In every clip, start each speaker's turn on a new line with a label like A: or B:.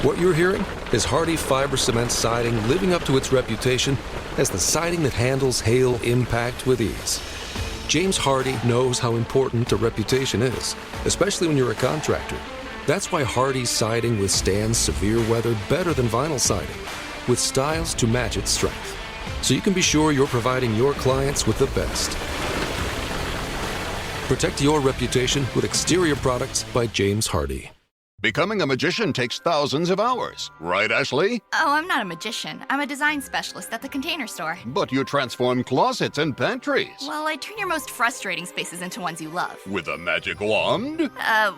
A: What you're hearing is Hardie Fiber Cement Siding living up to its reputation as the siding that handles hail impact with ease. James Hardie knows how important a reputation is, especially when you're a contractor. That's why Hardie's siding withstands severe weather better than vinyl siding, with styles to match its strength. So you can be sure you're providing your clients with the best. Protect your reputation with exterior products by James Hardie.
B: Becoming a magician takes thousands of hours. Right, Ashley?
C: Oh, I'm not a magician. I'm a design specialist at the Container Store.
B: But you transform closets and pantries.
C: Well, I turn your most frustrating spaces into ones you love.
B: With a magic wand?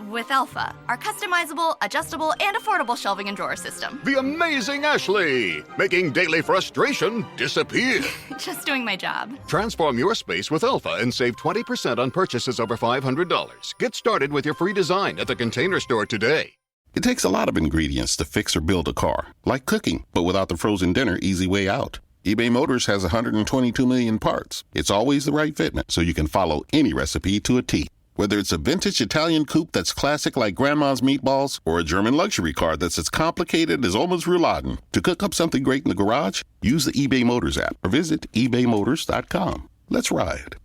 C: With Alpha, our customizable, adjustable, and affordable shelving and drawer system.
B: The amazing Ashley! Making daily frustration disappear.
C: Just doing my job.
B: Transform your space with Alpha and save 20% on purchases over $500. Get started with your free design at the Container Store today.
D: It takes a lot of ingredients to fix or build a car, like cooking, but without the frozen dinner easy way out. eBay Motors has 122 million parts. It's always the right fitment, so you can follow any recipe to a T. Whether it's a vintage Italian coupe that's classic like Grandma's meatballs, or a German luxury car that's as complicated as Oma's rouladen, to cook up something great in the garage, use the eBay Motors app or visit ebaymotors.com. Let's ride.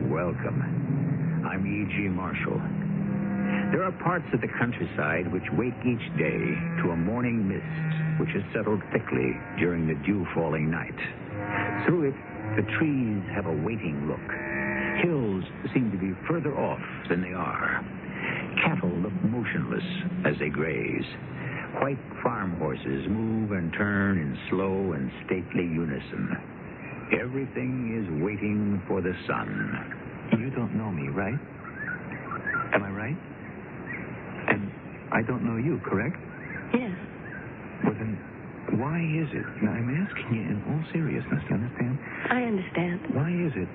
E: Welcome. I'm E.G. Marshall. There are parts of the countryside which wake each day to a morning mist which has settled thickly during the dew-falling night. Through it, the trees have a waiting look. Hills seem to be further off than they are. Cattle look motionless as they graze. White farm horses move and turn in slow and stately unison. Everything is waiting for the sun.
F: You don't know me, right? Am I right? And I don't know you, correct?
G: Yes.
F: Well, then, why is it? Now, I'm asking you in all seriousness, you understand?
G: I understand.
F: Why is it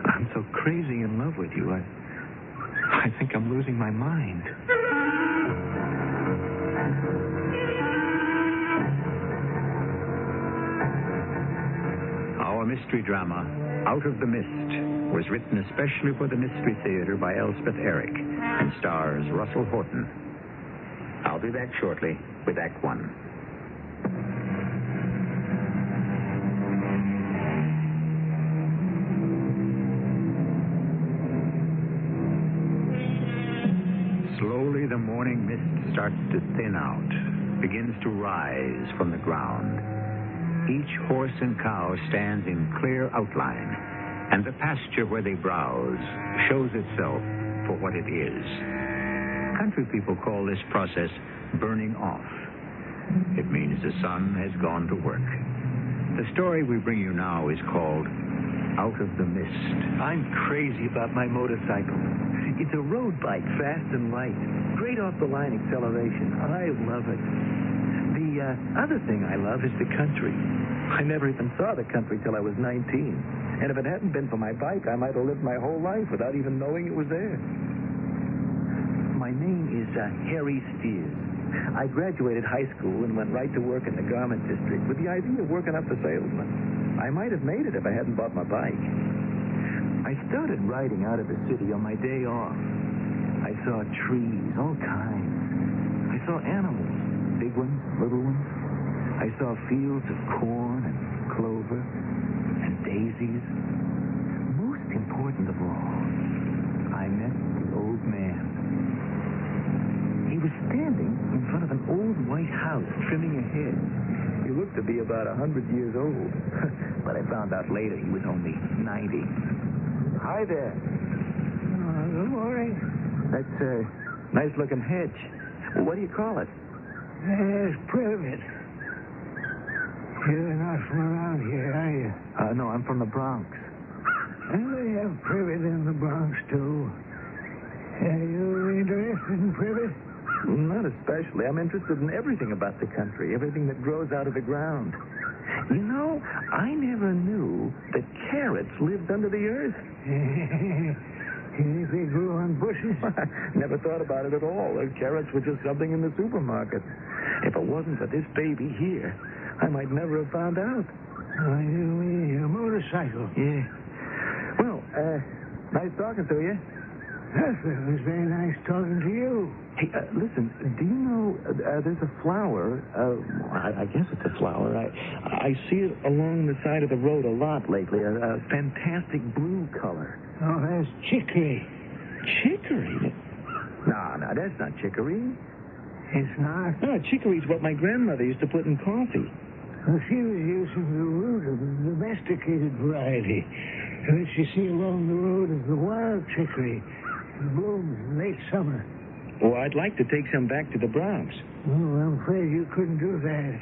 F: I'm so crazy in love with you? I think I'm losing my mind.
E: Our mystery drama, Out of the Mist, was written especially for the Mystery Theater by Elspeth Eric and stars Russell Horton. I'll be back shortly with Act One. Slowly, the morning mist starts to thin out, begins to rise from the ground. Each horse and cow stands in clear outline, and the pasture where they browse shows itself for what it is. Country people call this process burning off. It means the sun has gone to work. The story we bring you now is called Out of the Mist.
F: I'm crazy about my motorcycle. It's a road bike, fast and light. Great off-the-line acceleration. I love it. The other thing I love is the country. I never even saw the country till I was 19. And if it hadn't been for my bike, I might have lived my whole life without even knowing it was there. My name is Harry Steers. I graduated high school and went right to work in the garment district with the idea of working up the salesman. I might have made it if I hadn't bought my bike. I started riding out of the city on my day off. I saw trees, all kinds. I saw animals. Big ones, little ones. I saw fields of corn and clover and daisies. Most important of all, I met the old man. He was standing in front of an old white house trimming a hedge. He looked to be about 100 years old. But I found out later he was only 90. Hi there.
H: Good morning.
F: That's a nice-looking hedge. What do you call it?
H: Yes, privet. You're not from around here, are you?
F: No, I'm from the Bronx.
H: And they have privet in the Bronx, too. Are you interested in privet?
F: Not especially. I'm interested in everything about the country, everything that grows out of the ground. You know, know, I never knew that carrots lived under the earth.
H: If they grew on bushes?
F: Never thought about it at all. Carrots were just something in the supermarket. If it wasn't for this baby here, I might never have found out.
H: Oh, your motorcycle.
F: Yeah. Well, nice talking to you.
H: Yes, it was very nice talking to you.
F: Hey, listen, do you know there's a flower, I guess it's a flower. I see it along the side of the road a lot lately, a fantastic blue color.
H: Oh, that's chicory.
F: Chicory? No, that's not chicory.
H: It's not?
F: No, chicory's what my grandmother used to put in coffee.
H: Well, she was using the root of the domesticated variety, which you see along the road is the wild chicory. It blooms in late summer.
F: Well, I'd like to take some back to the Bronx.
H: Oh, I'm afraid you couldn't do that.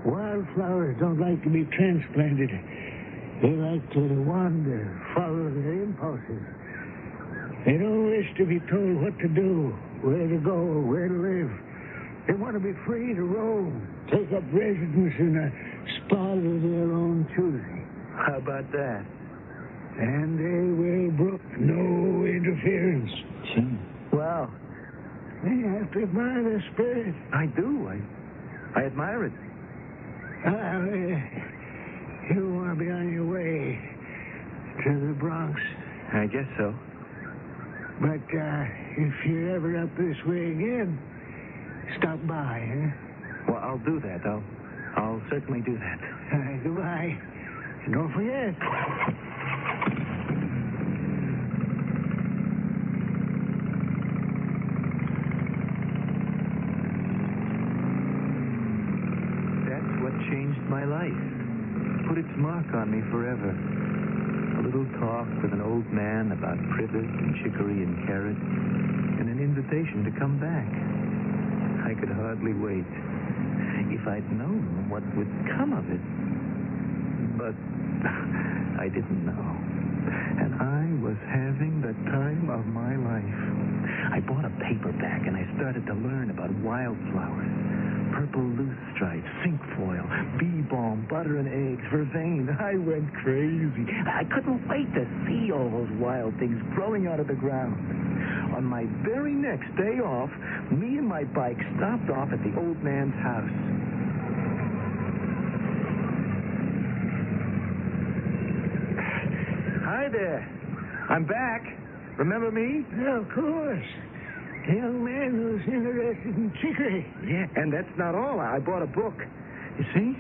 H: Wildflowers don't like to be transplanted. They like to wander, follow their impulses. They don't wish to be told what to do, where to go, where to live. They want to be free to roam, take up residence in a spot of their own choosing.
F: How about that?
H: And they will brook no interference.
F: Well,
H: You have to admire their spirit.
F: I do. I admire it.
H: You want to be on your way to the Bronx.
F: I guess so.
H: But if you're ever up this way again, stop by, huh?
F: Well, I'll do that. I'll certainly do that.
H: Goodbye. And don't forget.
F: That's what changed my life. Put its mark on me forever. A little talk with an old man about privet and chicory and carrot, and an invitation to come back. I could hardly wait. If I'd known what would come of it. But I didn't know. And I was having the time of my life. I bought a paperback and I started to learn about wildflowers. Purple loosestrife, cinquefoil, bee balm, butter and eggs, vervain. I went crazy. I couldn't wait to see all those wild things growing out of the ground. On my very next day off, me and my bike stopped off at the old man's house. Hi there. I'm back. Remember me?
H: Yeah, of course. The young man who's interested in chicory.
F: Yeah, and that's not all. I bought a book. You see?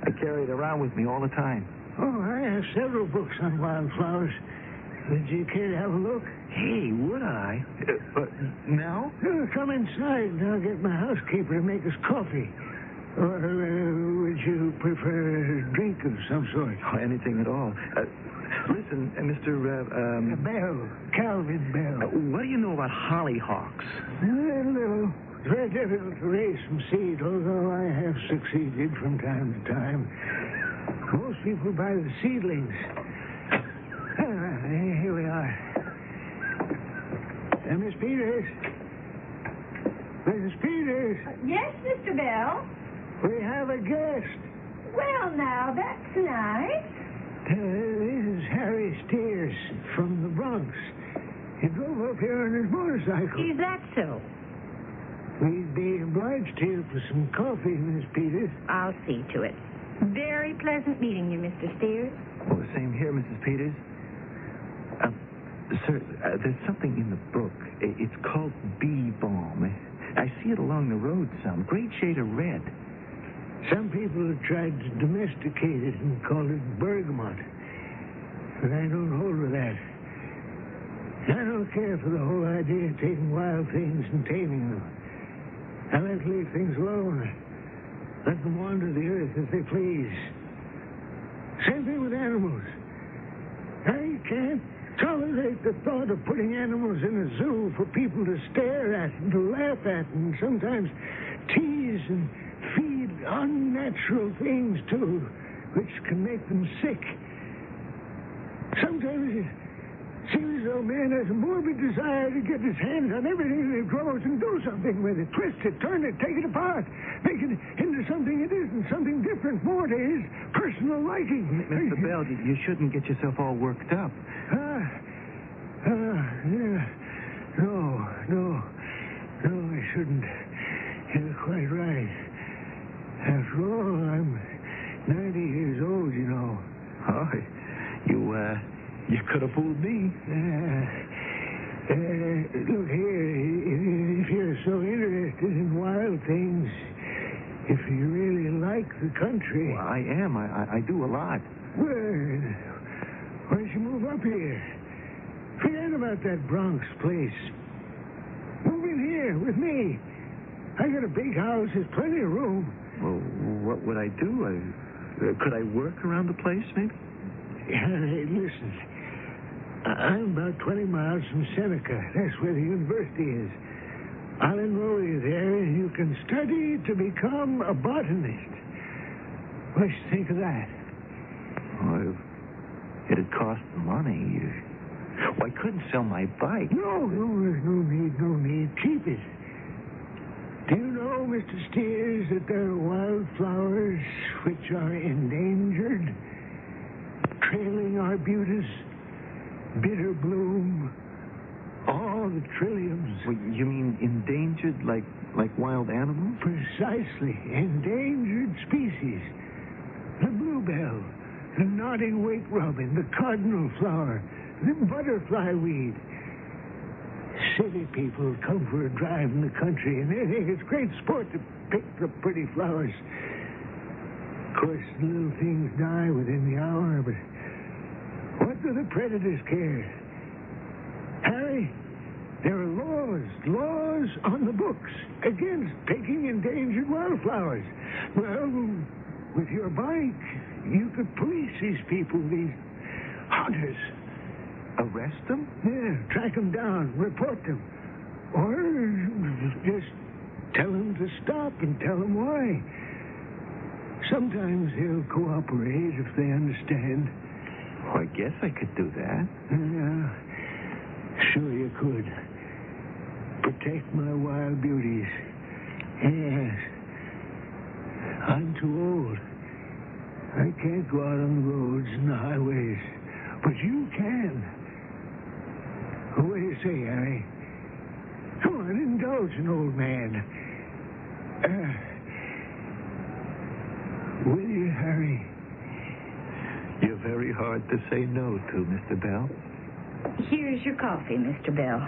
F: I carry it around with me all the time.
H: Oh, I have several books on wildflowers. Would you care to have a look?
F: Hey, would I? Now?
H: Come inside and I'll get my housekeeper to make us coffee. Or would you prefer a drink of some sort?
F: Oh, anything at all. Listen, Mr.
H: Bell. Calvin Bell.
F: What do you know about hollyhocks?
H: A little. It's very difficult to raise from seed, although I have succeeded from time to time. Most people buy the seedlings. Here we are. Miss Peters. Mrs. Peters.
G: Yes, Mr. Bell?
H: We have a guest.
G: Well, now, that's nice.
H: This is Harry Steers from the Bronx. He drove up here on his motorcycle.
G: Is that so?
H: We'd be obliged to you for some coffee, Miss Peters.
G: I'll see to it. Very pleasant meeting you, Mr. Steers.
F: Oh, the same here, Mrs. Peters. Sir, there's something in the book. It's called bee balm. I see it along the road some. Great shade of red.
H: Some people have tried to domesticate it and call it bergamot. But I don't hold with that. I don't care for the whole idea of taking wild things and taming them. I like to leave things alone. Let them wander the earth as they please. Same thing with animals. I can't tolerate the thought of putting animals in a zoo for people to stare at and to laugh at and sometimes tease and feed unnatural things to, which can make them sick. Sometimes Seems as though man has a morbid desire to get his hands on everything that grows and do something with it. Twist it, turn it, take it apart. Make it into something it isn't, something different, more to his personal liking.
F: Mr. Bell, you shouldn't get yourself all worked up.
H: Yeah. No, I shouldn't. You're quite right. After all, I'm 90 years old, you know.
F: Oh, you could have fooled me.
H: Look here, if you're so interested in wild things, if you really like the country...
F: Well, I am. I do a lot.
H: Well, why don't you move up here? Forget about that Bronx place. Move in here with me. I got a big house. There's plenty of room.
F: Well, what would I do? Could I work around the place, maybe?
H: Hey, listen. I'm about 20 miles from Seneca. That's where the university is. I'll enroll you there, and you can study to become a botanist. What do you think of that?
F: Oh, it'd cost money. Well, I couldn't sell my bike.
H: No, there's no need. Keep it. Do you know, Mr. Steers, that there are wildflowers which are endangered? Trailing arbutus, bitter bloom, all the trilliums.
F: Well, you mean endangered like wild animals?
H: Precisely. Endangered species. The bluebell, the nodding wake robin, the cardinal flower, the butterfly weed. City people come for a drive in the country, and they think it's great sport to pick the pretty flowers. Of course, little things die within the hour, but what do the predators care? Harry, there are laws on the books against taking endangered wildflowers. Well, with your bike, you could police these people, these hunters.
F: Arrest them?
H: Yeah, track them down, report them. Or just tell them to stop and tell them why. Sometimes they'll cooperate if they understand.
F: Oh, I guess I could do that.
H: Yeah, sure you could. Protect my wild beauties. Yes. I'm too old. I can't go out on the roads and the highways. But you can. What do you say, Harry? Come on, indulge an old man. Will you, Harry?
F: You're very hard to say no to, Mr. Bell.
G: Here's your coffee, Mr. Bell.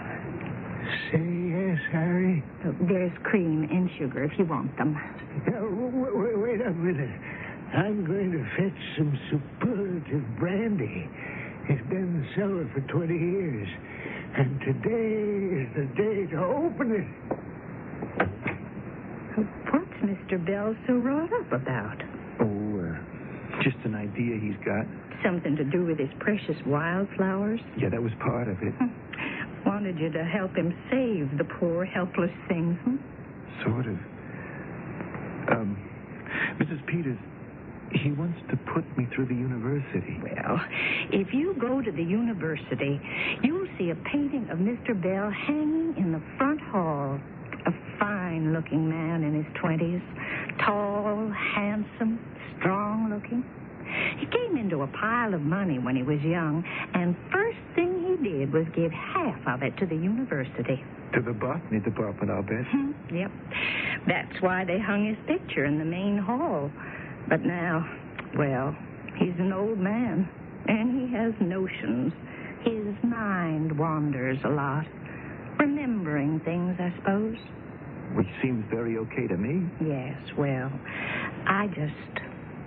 H: Say yes, Harry.
G: There's cream and sugar if you want them.
H: Wait a minute. I'm going to fetch some superlative brandy. It's been in the cellar for 20 years. And today is the day to open it.
G: What's Mr. Bell so wrought up about?
F: Oh, just an idea he's got.
G: Something to do with his precious wildflowers?
F: Yeah, that was part of it.
G: Wanted you to help him save the poor, helpless things,
F: Sort of. Mrs. Peters, he wants to put me through the university.
G: Well, if you go to the university, you'll see a painting of Mr. Bell hanging in the front hall. A fine-looking man in his 20s. Tall, handsome, strong-looking. He came into a pile of money when he was young, and first thing he did was give half of it to the university.
F: To the botany department, I'll bet.
G: Yep. That's why they hung his picture in the main hall. But now, well, he's an old man, and he has notions. His mind wanders a lot. Remembering things, I suppose.
F: Which seems very okay to me.
G: Yes, well, I just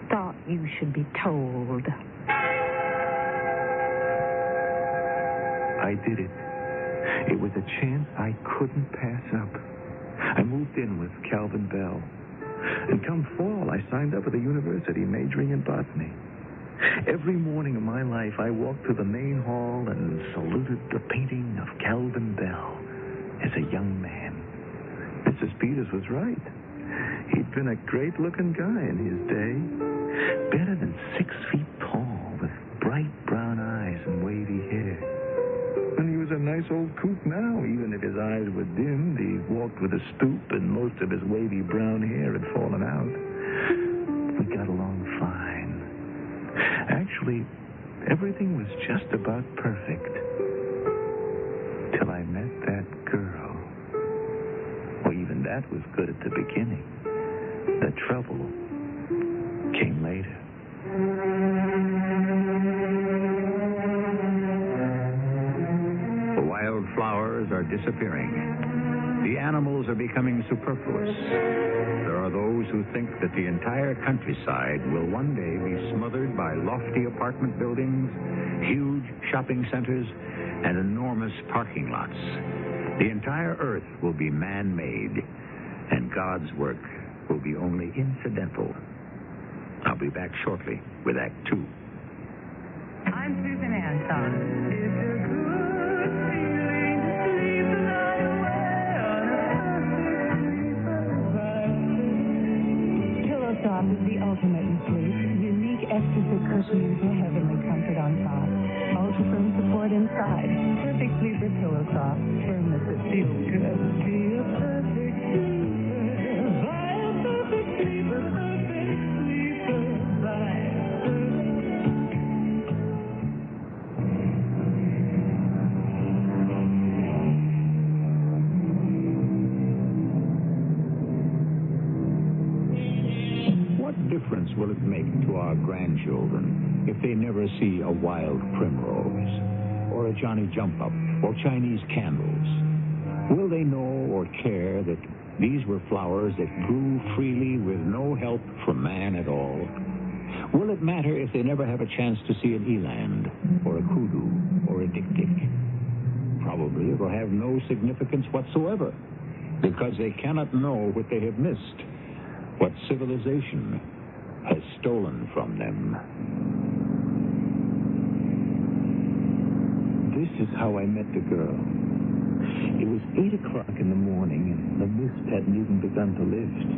G: thought you should be told.
F: I did it. It was a chance I couldn't pass up. I moved in with Calvin Bell. And come fall, I signed up at the university majoring in botany. Every morning of my life, I walked to the main hall and saluted the painting of Calvin Bell as a young man. Mrs. Peters was right. He'd been a great-looking guy in his day. Better than 6 feet tall, with bright brown eyes and wavy hair. nice old coot now. Even if his eyes were dimmed, he walked with a stoop, and most of his wavy brown hair had fallen out. We got along fine. Actually, everything was just about perfect. Till I met that girl. Well, even that was good at the beginning. The trouble came later.
E: The wildflowers are disappearing. The animals are becoming superfluous. There are those who think that the entire countryside will one day be smothered by lofty apartment buildings, huge shopping centers, and enormous parking lots. The entire earth will be man-made, and God's work will be only incidental. I'll be back shortly with Act 2.
G: I'm Susan Anton. Pillow Soft is the ultimate in sleep. Unique exquisite cushioning for heavenly comfort on top. Ultra firm support inside. Perfect sleeper Pillow Soft. Firmness that feels good. Be a perfect sleeper. Buy a perfect sleeper. Perfect sleeper. Buy a
E: What difference will it make to our grandchildren if they never see a wild primrose, or a Johnny Jump Up, or Chinese candles? Will they know or care that these were flowers that grew freely with no help from man at all? Will it matter if they never have a chance to see an eland, or a kudu, or a dik-dik? Probably it will have no significance whatsoever, because they cannot know what they have missed, what civilization has stolen from them.
F: This is how I met the girl. It was 8 o'clock in the morning, and the mist hadn't even begun to lift.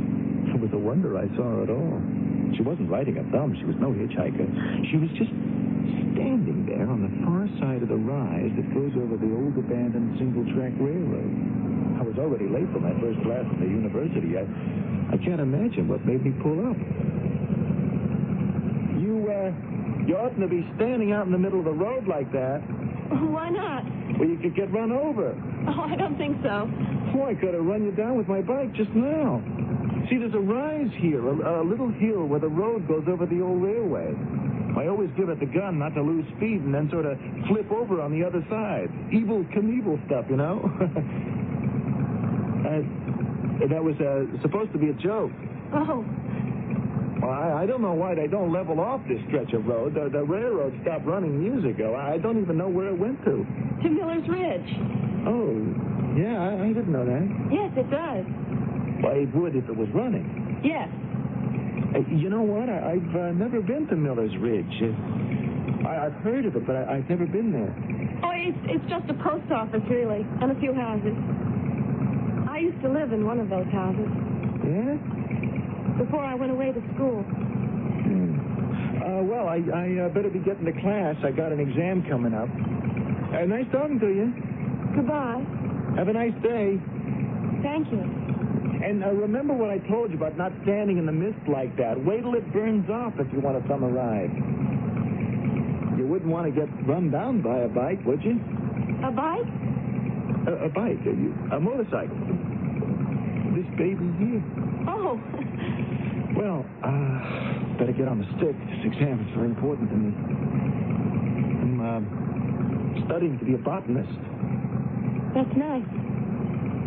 F: It was a wonder I saw her at all. She wasn't riding a thumb. She was no hitchhiker. She was just standing there on the far side of the rise that goes over the old abandoned single-track railroad. I was already late for my first class at the university. I can't imagine what made me pull up. You oughtn't to be standing out in the middle of the road like that.
I: Why not?
F: Well, you could get run over.
I: Oh, I don't think so.
F: Oh, I could have run you down with my bike just now. See, there's a rise here, a little hill where the road goes over the old railway. I always give it the gun not to lose speed and then sort of flip over on the other side. Evil Knievel stuff, you know? That was supposed to be a joke.
I: Oh.
F: Well, I don't know why they don't level off this stretch of road. The railroad stopped running years ago. I don't even know where it went to.
I: To Miller's Ridge.
F: Oh, yeah, I didn't know that.
I: Yes, it does.
F: Well, it would if it was running.
I: Yes.
F: You know what? I've never been to Miller's Ridge. I've heard of it, but I've never been there.
I: Oh, it's just a post office, really, and a few houses. I used to live in one of those houses.
F: Yeah?
I: Before I went away to school.
F: Well, I better be getting to class. I got an exam coming up. Nice talking to you.
I: Goodbye.
F: Have a nice day.
I: Thank you.
F: And remember what I told you about not standing in the mist like that. Wait till it burns off if you want a summer ride. You wouldn't want to get run down by a bike, would you?
I: A bike?
F: A bike. A motorcycle. This baby here.
I: Oh.
F: Well, better get on the stick. This exam is very important to me. I'm studying to be a botanist.
I: That's nice.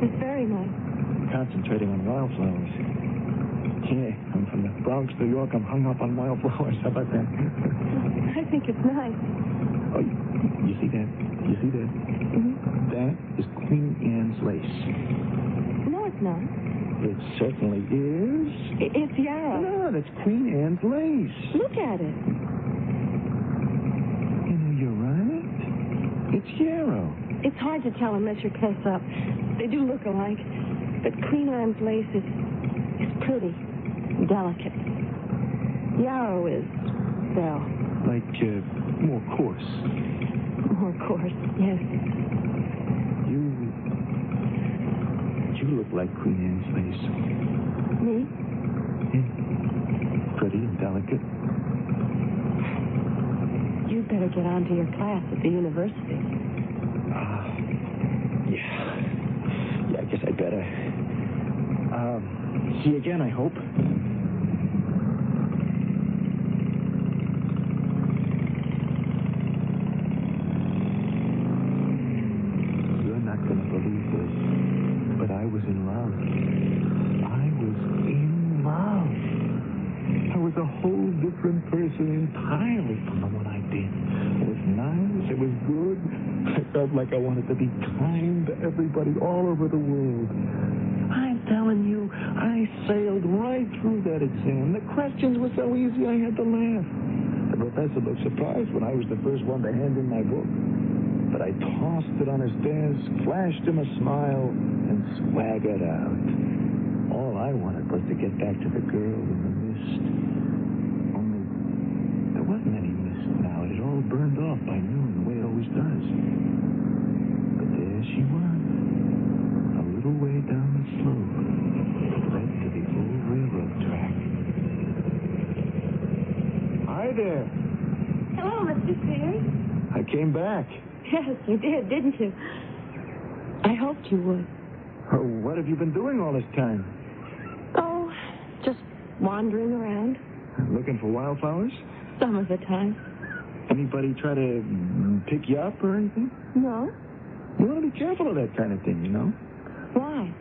I: It's very nice.
F: Concentrating on wildflowers. Yeah, I'm from the Bronx, New York. I'm hung up on wildflowers. How about that?
I: I think it's nice.
F: Oh, you see that? You see that?
I: Mm-hmm.
F: That is Queen Anne's lace.
I: No, it's not.
F: It certainly is.
I: It's yarrow.
F: No, that's Queen Anne's lace.
I: Look at it.
F: You know, you're right. It's yarrow.
I: It's hard to tell unless you're close up. They do look alike. But Queen Anne's lace is pretty, delicate. Yarrow is, well...
F: Like, more coarse.
I: More coarse, yes.
F: like Queen Anne's lace.
I: Me?
F: Yeah. Pretty and delicate.
I: You'd better get on to your class at the university.
F: Yeah, I guess I'd better. See you again, I hope. You're not going to believe this, but I was in love. I was in love. I was a whole different person entirely from the one I'd been. It was nice. It was good. I felt like I wanted to be kind to everybody all over the world. I'm telling you, I sailed right through that exam. The questions were so easy I had to laugh. The professor looked surprised when I was the first one to hand in my book. But I tossed it on his desk, flashed him a smile, and swaggered out. All I wanted was to get back to the girl in the mist. Only there wasn't any mist now. It had all burned off by noon, the way it always does. But there she was, a little way down the slope, led to the old railroad track. Hi there.
I: Hello, Mr. Sears.
F: I came back.
I: Yes, you did, didn't you? I hoped you would.
F: Oh, what have you been doing all this time?
I: Oh, just wandering around.
F: Looking for wildflowers?
I: Some of the time.
F: Anybody try to pick you up or anything?
I: No?
F: You want to be careful of that kind of thing, you know?
I: Why?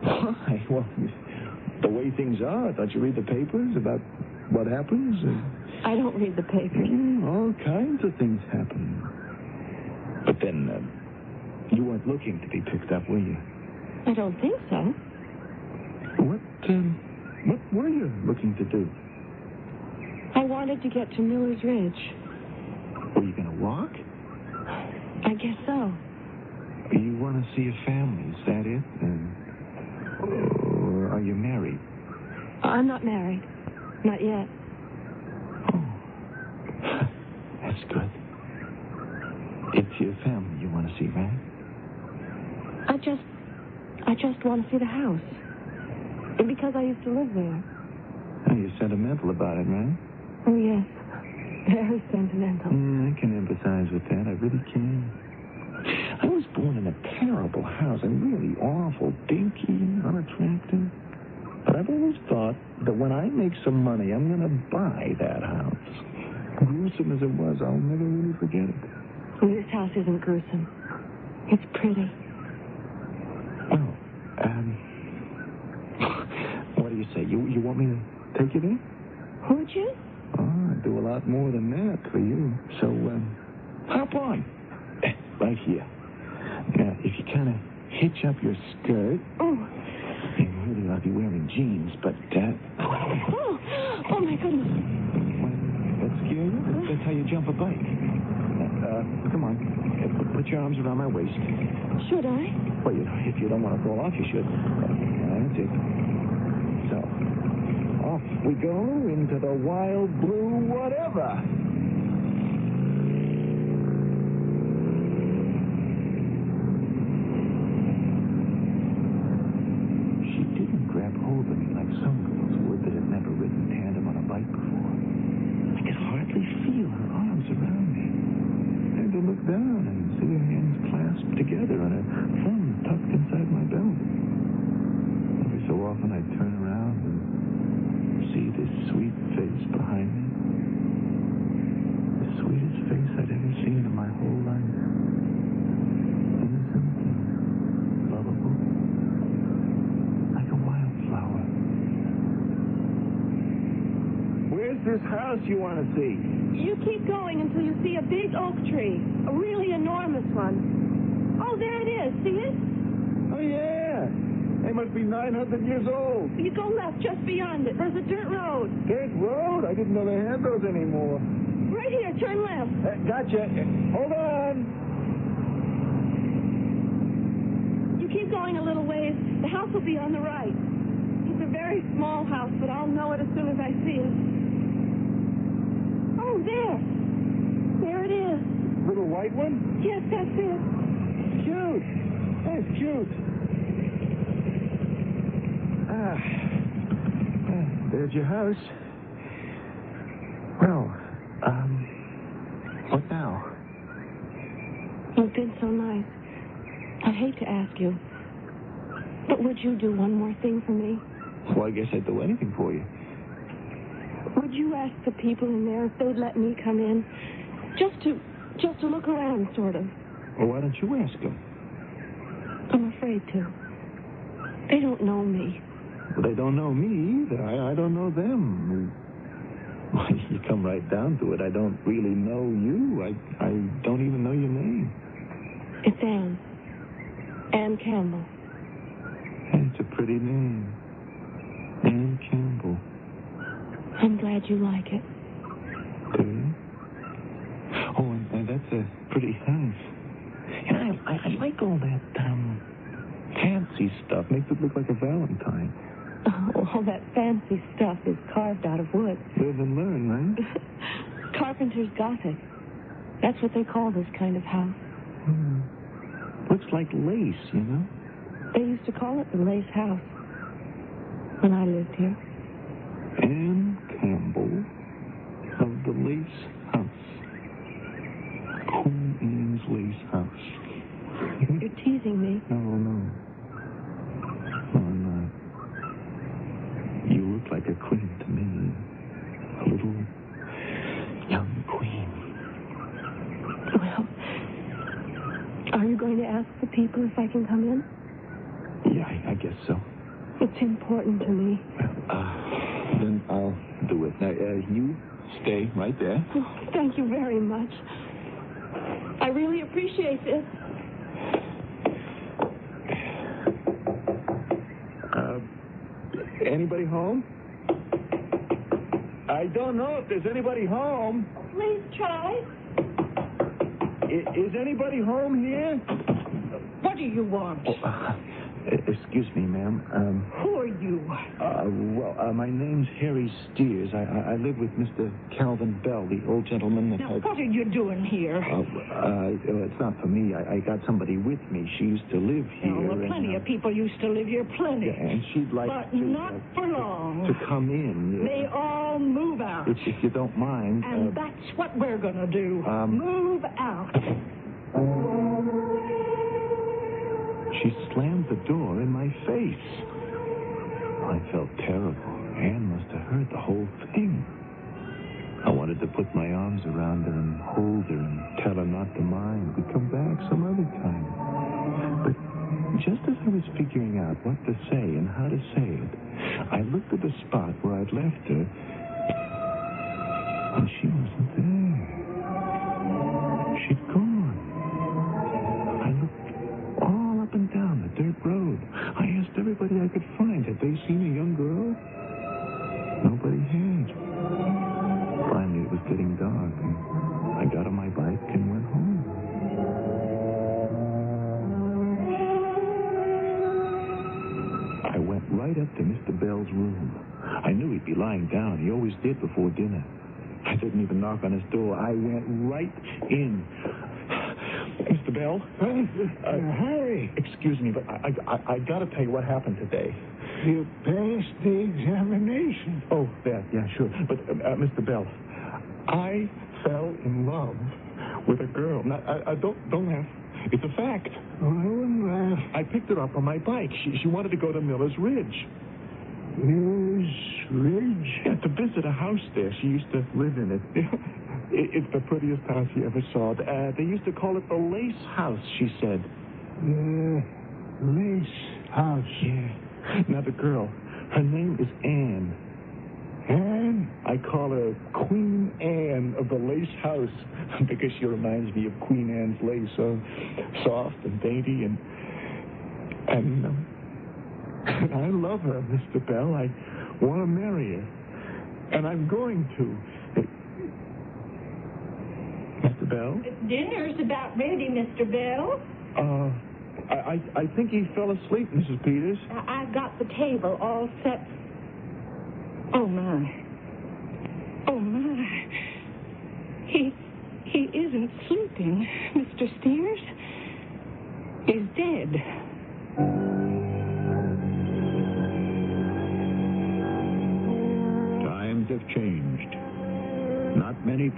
F: Why? Well, the way things are. Don't you read the papers about what happens?
I: I don't read the papers.
F: All kinds of things happen. But then, you weren't looking to be picked up, were you?
I: I don't think so.
F: What were you looking to do?
I: I wanted to get to Miller's Ridge.
F: Were you going to walk?
I: I guess so.
F: You want to see a family, is that it? Or are you married?
I: I'm not married. Not yet.
F: Oh, that's good. It's your family you want to see, right?
I: I just want to see the house. Because I used to live there.
F: Oh, you're sentimental about it, right?
I: Oh, yes. Very sentimental.
F: I can empathize with that. I really can. I was born in a terrible house, and really awful, dinky, unattractive. But I've always thought that when I make some money, I'm going to buy that house. Gruesome as it was, I'll never really forget it.
I: This house isn't gruesome. It's pretty.
F: Oh, what do you say? You want me to take you there?
I: Would you?
F: Oh, I'd do a lot more than that for you. So, hop on. Right here. Now, if you kind of hitch up your skirt.
I: Oh.
F: You really ought to be wearing jeans, but,
I: Oh, my goodness.
F: That scare you? That's how you jump a bike. Come on. Put your arms around my waist.
I: Should I?
F: Well, if you don't want to fall off, you should. That's it. So, off we go into the wild blue whatever. She didn't grab hold of me like some girls would that had never ridden tandem on a bike before. I could hardly feel her arms around me. I had to look down and see her hands clasped together and her thumb tucked inside my belt. Every so often I'd turn around and see this sweet face behind me. The sweetest face I'd ever seen in my whole life. Innocent and lovable. Like a wildflower. Where's this house you want to see?
I: You keep going until you see a big oak tree. A really enormous one. Oh, there it is. See it?
F: Oh, yeah. They must be 900 years old.
I: You go left just beyond it. There's a dirt road.
F: Dirt road? I didn't know they had those anymore.
I: Right here. Turn left.
F: Gotcha. Hold on.
I: You keep going a little ways. The house will be on the right. It's a very small house, but I'll know it as soon as I see it. Oh, there. There it is.
F: Little white one?
I: Yes, that's it.
F: Cute. That's cute. There's your house. Well, what now?
I: You've been so nice. I hate to ask you, but would you do one more thing for me?
F: Well, I guess I'd do anything for you.
I: Would you ask the people in there if they'd let me come in? Just to look around, sort of.
F: Well, why don't you ask them?
I: I'm afraid to. They don't know me.
F: Well, they don't know me either. I don't know them. Well, you come right down to it. I don't really know you. I don't even know your name.
I: It's Anne. Anne Campbell.
F: It's a pretty name. Anne Campbell.
I: I'm glad you like it.
F: Do you? Oh, and that's a pretty house. And I like all that, fancy stuff. Makes it look like a valentine.
I: Oh, all that fancy stuff is carved out of wood.
F: Live and learn, right?
I: Carpenter's Gothic. That's what they call this kind of house.
F: Looks like lace, you know?
I: They used to call it the Lace House when I lived here.
F: Anne Campbell of the Lace House. Queen Anne's Lace House.
I: You're teasing me.
F: No. No, I'm not. You look like a queen to me. A little young queen.
I: Well, are you going to ask the people if I can come in?
F: Yeah, I guess so.
I: It's important to me.
F: Then I'll do it. Now, you stay right there.
I: Oh, thank you very much. I really appreciate this.
F: Anybody home? I don't know if there's anybody home.
I: Please try.
F: Is anybody home here?
G: What do you want?
F: Excuse me, ma'am.
G: Who are you?
F: My name's Harry Steers. I live with Mr. Calvin Bell, the old gentleman that
G: Now, what are you doing here?
F: It's not for me. I got somebody with me. She used to live here.
G: Well, plenty of people used to live here, plenty.
F: Yeah, and she'd like
G: but
F: to...
G: not for long.
F: To come in.
G: They all move out.
F: If you don't mind.
G: And that's what we're going to do. Move out.
F: She slammed the door in my face. I felt terrible. Anne must have heard the whole thing. I wanted to put my arms around her and hold her and tell her not to mind. We'd come back some other time. But just as I was figuring out what to say and how to say it, I looked at the spot where I'd left her, and she wasn't there. She'd gone. I looked all up and down the dirt road. I asked everybody I could find, had they seen a young girl? Nobody had. Finally, it was getting dark, and I got on my bike and went home. I went right up to Mr. Bell's room. I knew he'd be lying down. He always did before dinner. I didn't even knock on his door. I went right in. Mr. Bell?
H: Harry.
F: Excuse me, but I got to tell you what happened today.
H: You passed the examination.
F: Oh, yeah, sure. But, Mr. Bell, I fell in love with a girl. Now, don't laugh. It's a fact.
H: Oh, I wouldn't laugh.
F: I picked her up on my bike. She wanted to go to Miller's Ridge.
H: Miller's Ridge?
F: Yeah, to visit a house there. She used to live in it. It's the prettiest house you ever saw. They used to call it the Lace House, she said.
H: The Lace House.
F: Yeah. Now, the girl, her name is Anne.
H: Anne?
F: I call her Queen Anne of the Lace House because she reminds me of Queen Anne's lace, so soft and dainty, and I love her, Mr. Bell. I want to marry her, and I'm going to. Mr. Bell?
G: Dinner's about ready, Mr. Bell.
F: I think he fell asleep, Mrs. Peters.
G: I've got the table all set. Oh, my. Oh, my. He isn't sleeping, Mr. Steers. He's dead.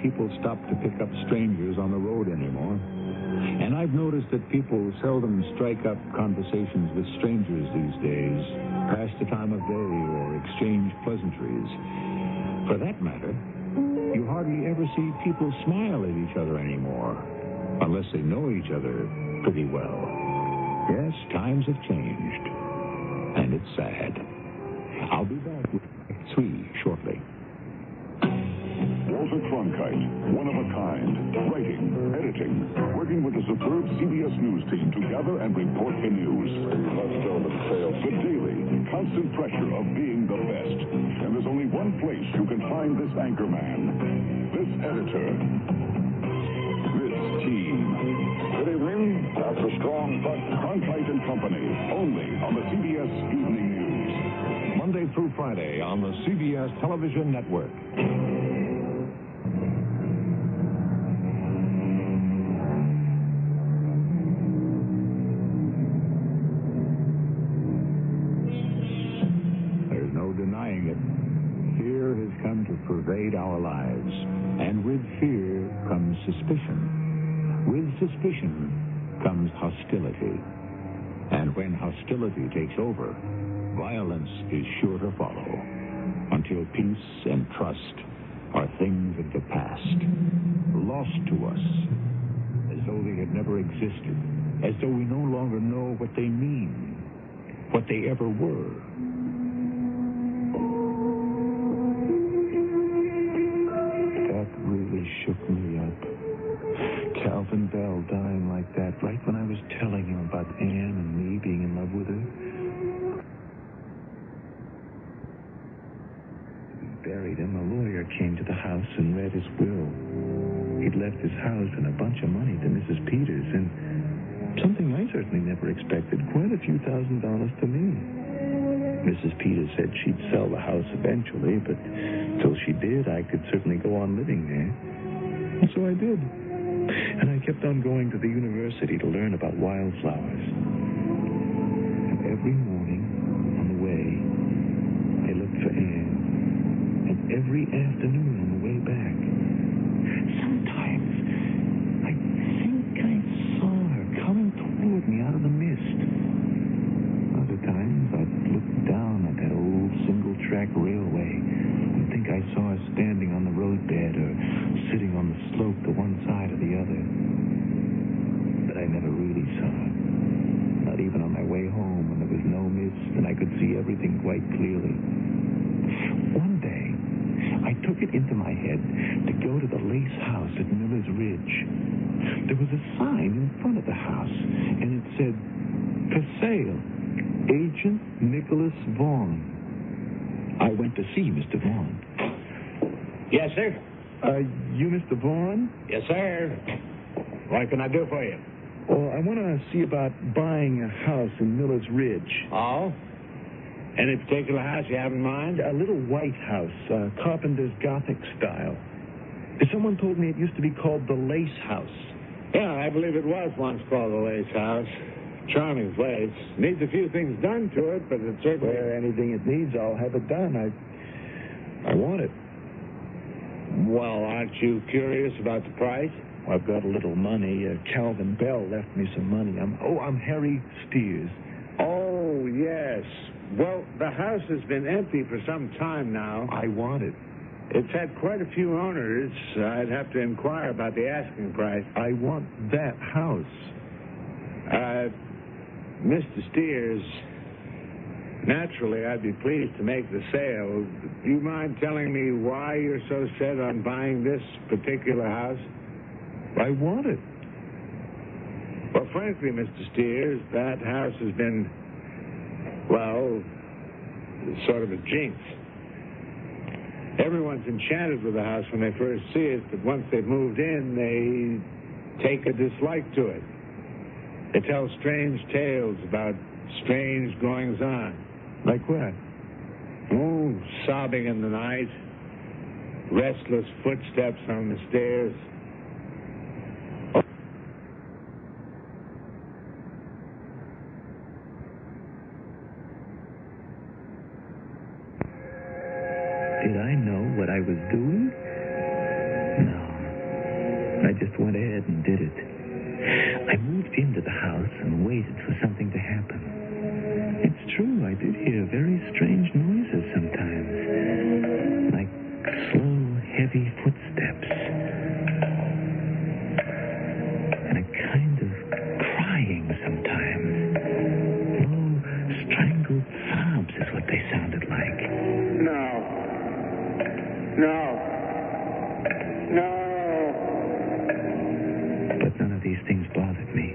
E: people stop to pick up strangers on the road anymore. And I've noticed that people seldom strike up conversations with strangers these days, pass the time of day, or exchange pleasantries. For that matter, you hardly ever see people smile at each other anymore, unless they know each other pretty well. Yes, times have changed, and it's sad. I'll be back with Act 3 shortly.
J: Walter Cronkite, one of a kind, writing, editing, working with the superb CBS News team to gather and report the news. The daily, constant pressure of being the best. And there's only one place you can find this anchor man, this editor, this team. Did he win? That's a strong but Cronkite and Company, only on the CBS Evening News.
K: Monday through Friday on the CBS Television Network.
E: Fear has come to pervade our lives, and with fear comes suspicion. With suspicion comes hostility. And when hostility takes over, violence is sure to follow, until peace and trust are things of the past, lost to us, as though they had never existed, as though we no longer know what they mean, what they ever were. Shook me up. Calvin Bell dying like that right when I was telling him about Anne and me being in love with her. We buried him. A lawyer came to the house and read his will. He'd left his house and a bunch of money to Mrs. Peters, and something I certainly never expected, quite a few $1,000s to me. Mrs. Peters said she'd sell the house eventually, but till she did, I could certainly go on living there. And so I did. And I kept on going to the university to learn about wildflowers. And every morning on the way, I looked for Anne. And every afternoon on the way back. Sometimes I think I saw her coming toward me out of the mist. Other times I'd look down at that old single-track railway and think I saw her standing on the roadbed or sitting on the slope to one side or the other. But I never really saw her. Not even on my way home when there was no mist and I could see everything quite clearly. One day, I took it into my head to go to the Lace House at Miller's Ridge. There was a sign in front of the house, and it said, "For sale, Agent Nicholas Vaughn." I went to see Mr. Vaughn.
L: Yes, sir?
E: You Mr. Vaughn?
L: Yes, sir. What can I do for you?
E: Well, I want to see about buying a house in Miller's Ridge.
L: Oh? Any particular house you have in mind?
E: A little white house, carpenter's Gothic style. Someone told me it used to be called the Lace House.
L: Yeah, I believe it was once called the Lace House. Charming place. Needs a few things done to it, but it's certainly...
E: Well, anything it needs, I'll have it done. I want it.
L: Well, aren't you curious about the price?
E: I've got a little money. Calvin Bell left me some money. I'm Harry Steers.
L: Oh, yes. Well, the house has been empty for some time now.
E: I want it.
L: It's had quite a few owners. I'd have to inquire about the asking price.
E: I want that house.
L: Mr. Steers, naturally, I'd be pleased to make the sale. Do you mind telling me why you're so set on buying this particular house?
E: I want it.
L: Well, frankly, Mr. Steers, that house has been, well, sort of a jinx. Everyone's enchanted with the house when they first see it, but once they've moved in, they take a dislike to it. They tell strange tales about strange goings-on.
E: Like what?
L: Oh, sobbing in the night, restless footsteps on the stairs.
E: Did I know what I was doing? No.
F: just went ahead and did it. I moved into the house and waited for something to happen. It's true, I did hear very strange noises sometimes, like slow, heavy footsteps, and a kind of crying sometimes. Low, strangled sobs is what they sounded like.
L: No.
F: But none of these things bothered me.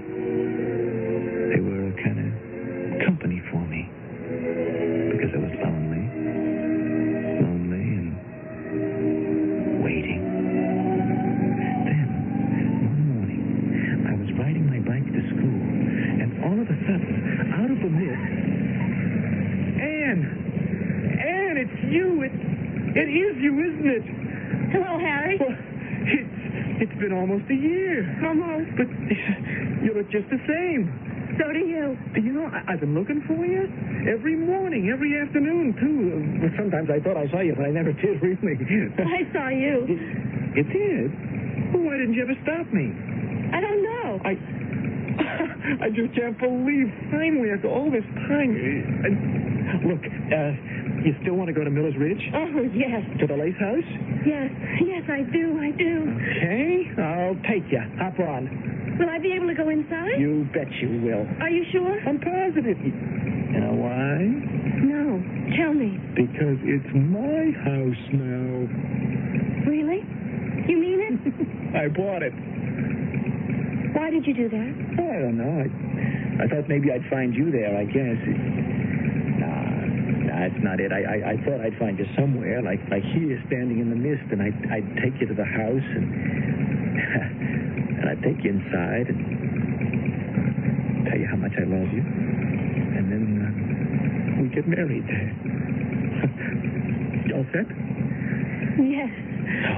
F: They were a kind of company for me. Because I was lonely and waiting. Then, one morning, I was riding my bike to school, and all of a sudden, out of the mist, Anne, it's you. It is you, isn't it?
I: Hello, Harry.
F: Well, it's been almost a year.
I: Almost.
F: But you look just the same.
I: So do you.
F: You know, I've been looking for you every morning, every afternoon, too. Sometimes I thought I saw you, but I never did, really.
I: I saw you.
F: You did? Well, why didn't you ever stop me?
I: I don't know.
F: I just can't believe finally after all this time. Look, you still want to go to Miller's Ridge?
I: Oh, yes.
F: To the Lace House?
I: Yes, I do.
F: Okay, I'll take you. Hop on.
I: Will I be able to go inside?
F: You bet you will.
I: Are you sure?
F: I'm positive. You know why?
I: No. Tell me.
F: Because it's my house now.
I: Really? You mean it?
F: I bought it.
I: Why did you do that?
F: Oh, I don't know. I thought maybe I'd find you there, I guess. Nah, that's not it. I thought I'd find you somewhere, like here, standing in the mist, and I'd take you to the house, and I'd take you inside and tell you how much I love you. And then we get married. You all set?
I: Yes.
F: So,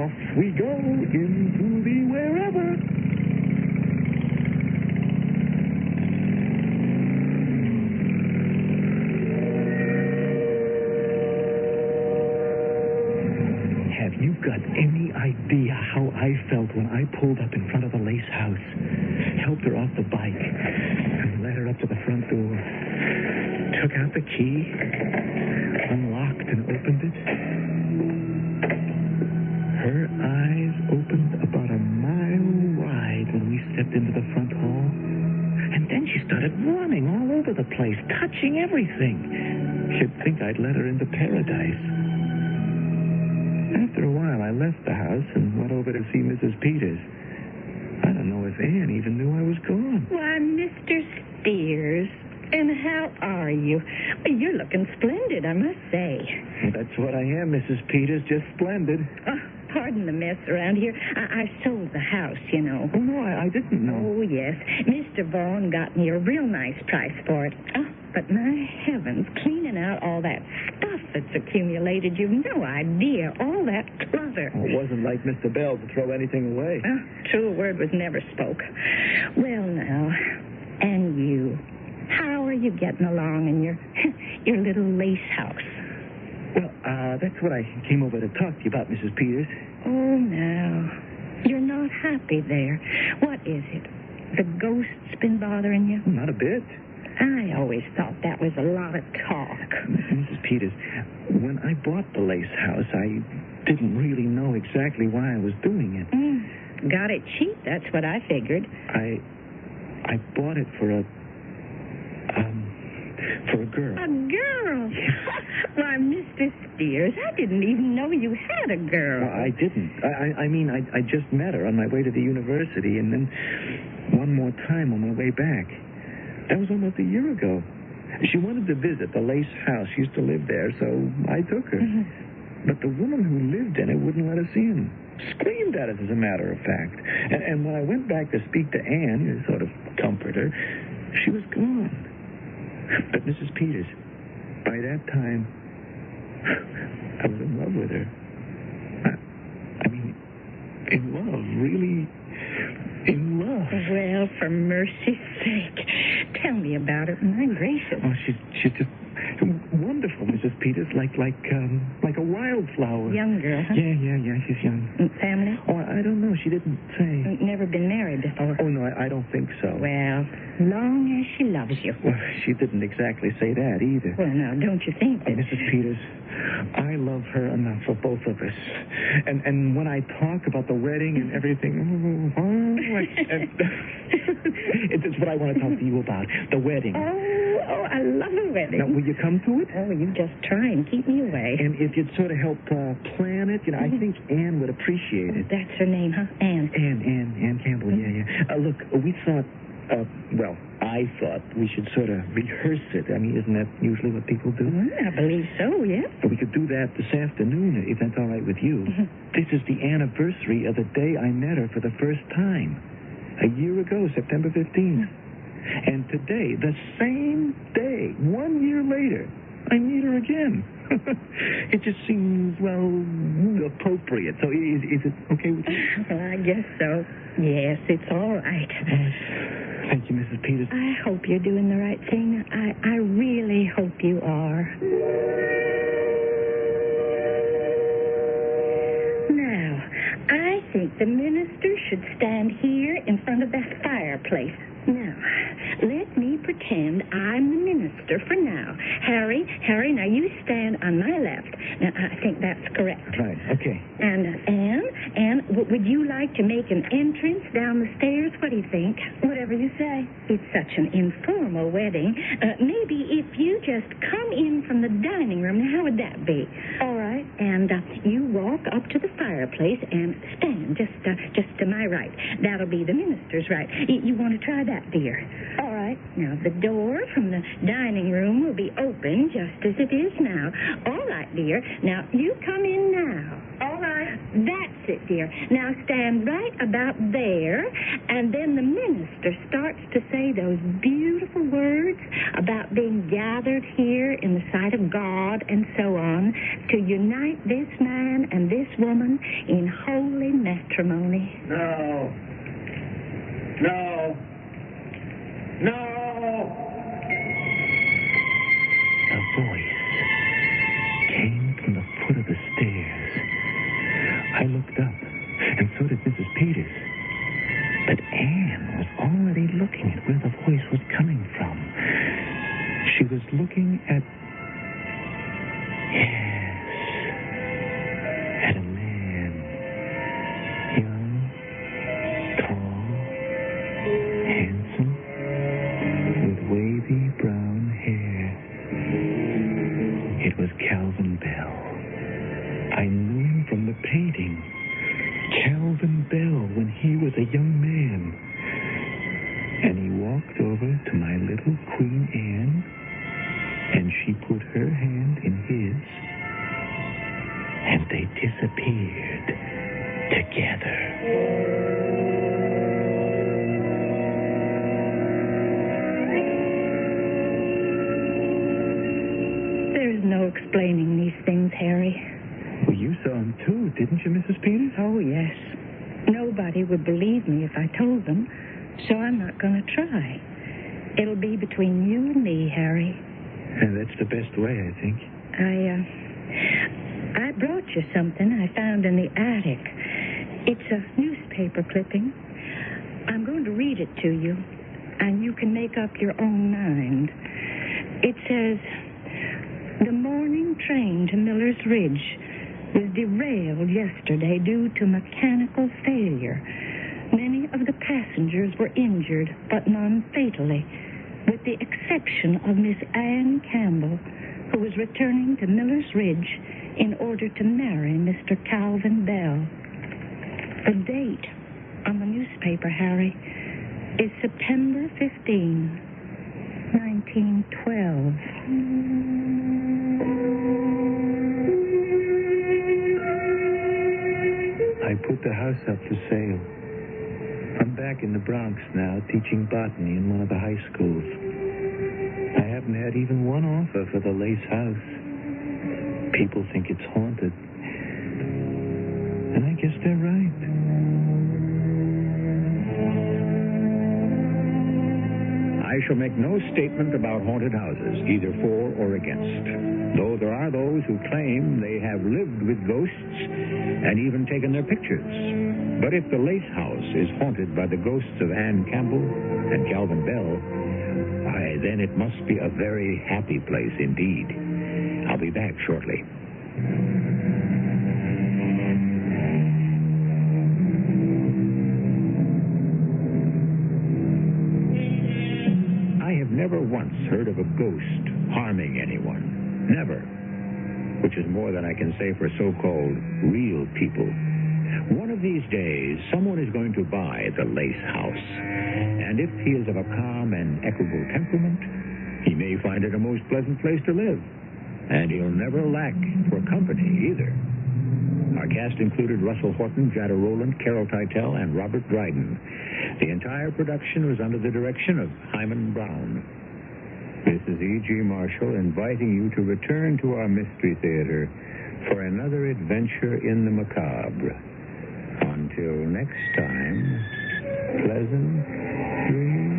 F: off we go into the wherever. Have you got any idea how I felt when I pulled up in front of the Lace House, helped her off the bike, and led her up to the front door, took out the key, unlocked and opened it? Her eyes opened about a mile wide when we stepped into the front hall. And then she started running all over the place, touching everything. She'd think I'd let her into paradise. After a while, I left the house and went over to see Mrs. Peters. I don't know if Anne even knew I was gone.
G: Why, Mr. Steers, and how are you? Well, you're looking splendid, I must say.
F: That's what I am, Mrs. Peters, just splendid.
G: Oh, pardon the mess around here. I sold the house, you know.
F: Oh, no, I didn't know.
G: Oh, yes. Mr. Vaughn got me a real nice price for it. Oh, but my heavens, cleaning out all that stuff that's accumulated, you've no idea. All that clutter.
F: Well, it wasn't like Mr. Bell to throw anything away.
G: Oh, true word was never spoke. Well, now, and you, how are you getting along in your little lace house?
F: Well, that's what I came over to talk to you about, Mrs. Peters.
G: Oh, now, you're not happy there. What is it? The ghost's been bothering you?
F: Not a bit.
G: I always thought that was a lot of talk.
F: Mrs. Peters, when I bought the Lace House, I didn't really know exactly why I was doing it.
G: Got it cheap, that's what I figured.
F: I bought it for a girl.
G: A girl? Why, Mr. Steers, I didn't even know you had a girl.
F: Well, I didn't. I mean, I just met her on my way to the university, and then one more time on my way back. That was almost a year ago. She wanted to visit the Lace House. She used to live there, so I took her. But the woman who lived in it wouldn't let us in. Screamed at us, as a matter of fact. And when I went back to speak to Anne, to sort of comfort her, she was gone. But Mrs. Peters, by that time, I was in love with her. I mean, in love, really in love.
G: Well, for mercy's sake, tell me about it. My gracious.
F: Oh, she just, Wonderful, Mrs. Peters, like a wildflower.
G: Young girl, huh?
F: Yeah, she's young.
G: Family?
F: Oh, I don't know. She didn't say.
G: Never been married before.
F: Oh, no, I don't think so.
G: Well, long as she loves you.
F: Well, she didn't exactly say that either.
G: Well, now, don't you think that...
F: Mrs. Peters, I love her enough for both of us. And when I talk about the wedding and everything, it's what I want to talk to you about, the wedding.
G: Oh, I love a wedding.
F: Now, will you come to it?
G: Oh, you just try and keep me away.
F: And if you'd sort of help plan it, I think Ann would appreciate it.
G: That's her name, huh? Ann.
F: Ann Campbell, yeah. Look, we thought, I thought we should sort of rehearse it. I mean, isn't that usually what people do?
G: I believe so, yes.
F: We could do that this afternoon, if that's all right with you. This is the anniversary of the day I met her for the first time. A year ago, September 15th. And today, the same day, 1 year later, I meet her again. It just seems, appropriate. So is it okay with you?
G: Well, I guess so. Yes, it's all right.
F: Thank you, Mrs. Peters.
G: I hope you're doing the right thing. I really hope you are. Now, I think the minister should stand here in front of that fireplace. Now, let me pretend I'm the minister for now. Harry, now you stand on my left. Now, I think that's correct.
F: Right, okay.
G: And Anne, would you like to make an entrance down the stairs? What do you think? Whatever you say. It's such an informal wedding. Maybe if you just come in from the dining room, now how would that be? All right. And you walk up to the fireplace and stand just to my right. That'll be the minister's right. You want to try that, dear? All right. Now, the door from the dining room will be open just as it is now. All right, dear. Now, you come in now. All right. That's it, dear. Now, stand right about there, and then the minister starts to say those beautiful words about being gathered here in the sight of God and so on to unite this man and this woman in holy matrimony.
F: No. A voice came from the foot of the stairs. I looked up, and so did Mrs. Peters. But Anne was already looking at where the voice was coming from. She was looking at... at a man. Young, tall, handsome, with wavy brown hair. It was Calvin Bell. I knew him from the painting. Calvin Bell when he was a young man. And he walked over to my little Queen Anne, and she put her hand in his, and they disappeared together.
G: There's no explaining these things, Harry.
F: Well, you saw him too, didn't you, Mrs. Peters?
G: Oh, yes. Nobody would believe me if I told them, so I'm not going to try. It'll be between you and me, Harry.
F: That's the best way, I think.
G: I brought you something I found in the attic. It's a newspaper clipping. I'm going to read it to you, and you can make up your own mind. It says, "The morning train to Miller's Ridge was derailed yesterday due to mechanical failure. Many of the passengers were injured, but none fatally, with the exception of Miss Ann Campbell, who was returning to Miller's Ridge in order to marry Mr. Calvin Bell." The date on the newspaper, Harry, is September 15, 1912.
F: I put the house up for sale. I'm back in the Bronx now, teaching botany in one of the high schools. I haven't had even one offer for the Lace House. People think it's haunted. And I guess they're right. I
E: shall make no statement about haunted houses, either for or against. Though there are those who claim they have lived with ghosts and even taken their pictures. But if the Lace House is haunted by the ghosts of Anne Campbell and Calvin Bell, why, then it must be a very happy place indeed. I'll be back shortly. I have never once heard of a ghost harming anyone. Never. Which is more than I can say for so-called real people. One of these days, someone is going to buy the Lace House. And if he is of a calm and equable temperament, he may find it a most pleasant place to live. And he'll never lack for company either. Our cast included Russell Horton, Jada Rowland, Carol Teitel, and Robert Dryden. The entire production was under the direction of Hyman Brown. This is E.G. Marshall inviting you to return to our Mystery Theater for another adventure in the macabre. Until next time, pleasant dreams.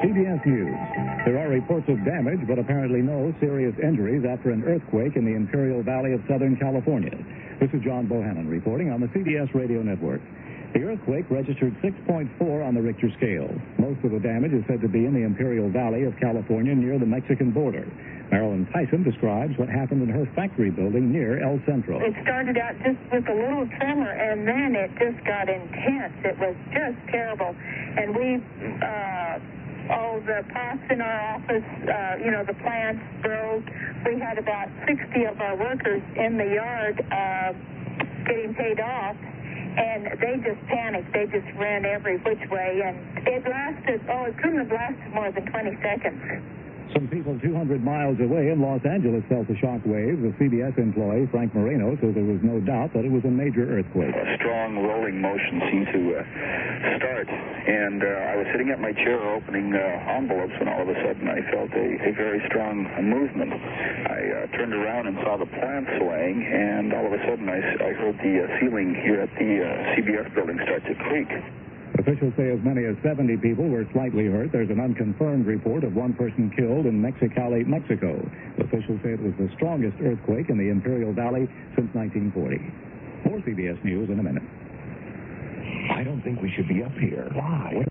M: CBS News. There are reports of damage, but apparently no serious injuries after an earthquake in the Imperial Valley of Southern California. This is John Bohannon reporting on the CBS radio network. The earthquake registered 6.4 on the Richter scale. Most of the damage is said to be in the Imperial Valley of California near the Mexican border. Marilyn Tyson describes what happened in her factory building near El Centro.
N: It started out just with a little tremor, and then it just got intense. It was just terrible. And the pots in our office, the plants broke. We had about 60 of our workers in the yard getting paid off, and they just panicked. They just ran every which way, and it couldn't have lasted more than 20 seconds.
M: Some people 200 miles away in Los Angeles felt the shock waves. The CBS employee, Frank Moreno, says there was no doubt that it was a major earthquake.
O: A strong rolling motion seemed to start, and I was sitting at my chair opening envelopes when all of a sudden I felt a very strong movement. I turned around and saw the plant swaying, and all of a sudden I heard the ceiling here at the CBS building start to creak.
M: Officials say as many as 70 people were slightly hurt. There's an unconfirmed report of one person killed in Mexicali, Mexico. Officials say it was the strongest earthquake in the Imperial Valley since 1940. More CBS News in a minute.
P: I don't think we should be up here. Why?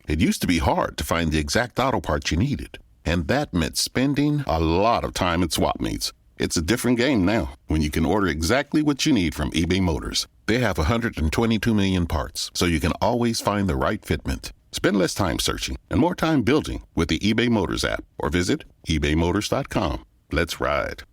D: It used to be hard to find the exact auto parts you needed, and that meant spending a lot of time at swap meets. It's a different game now when you can order exactly what you need from eBay Motors. They have 122 million parts, so you can always find the right fitment. Spend less time searching and more time building with the eBay Motors app, or visit ebaymotors.com. Let's ride.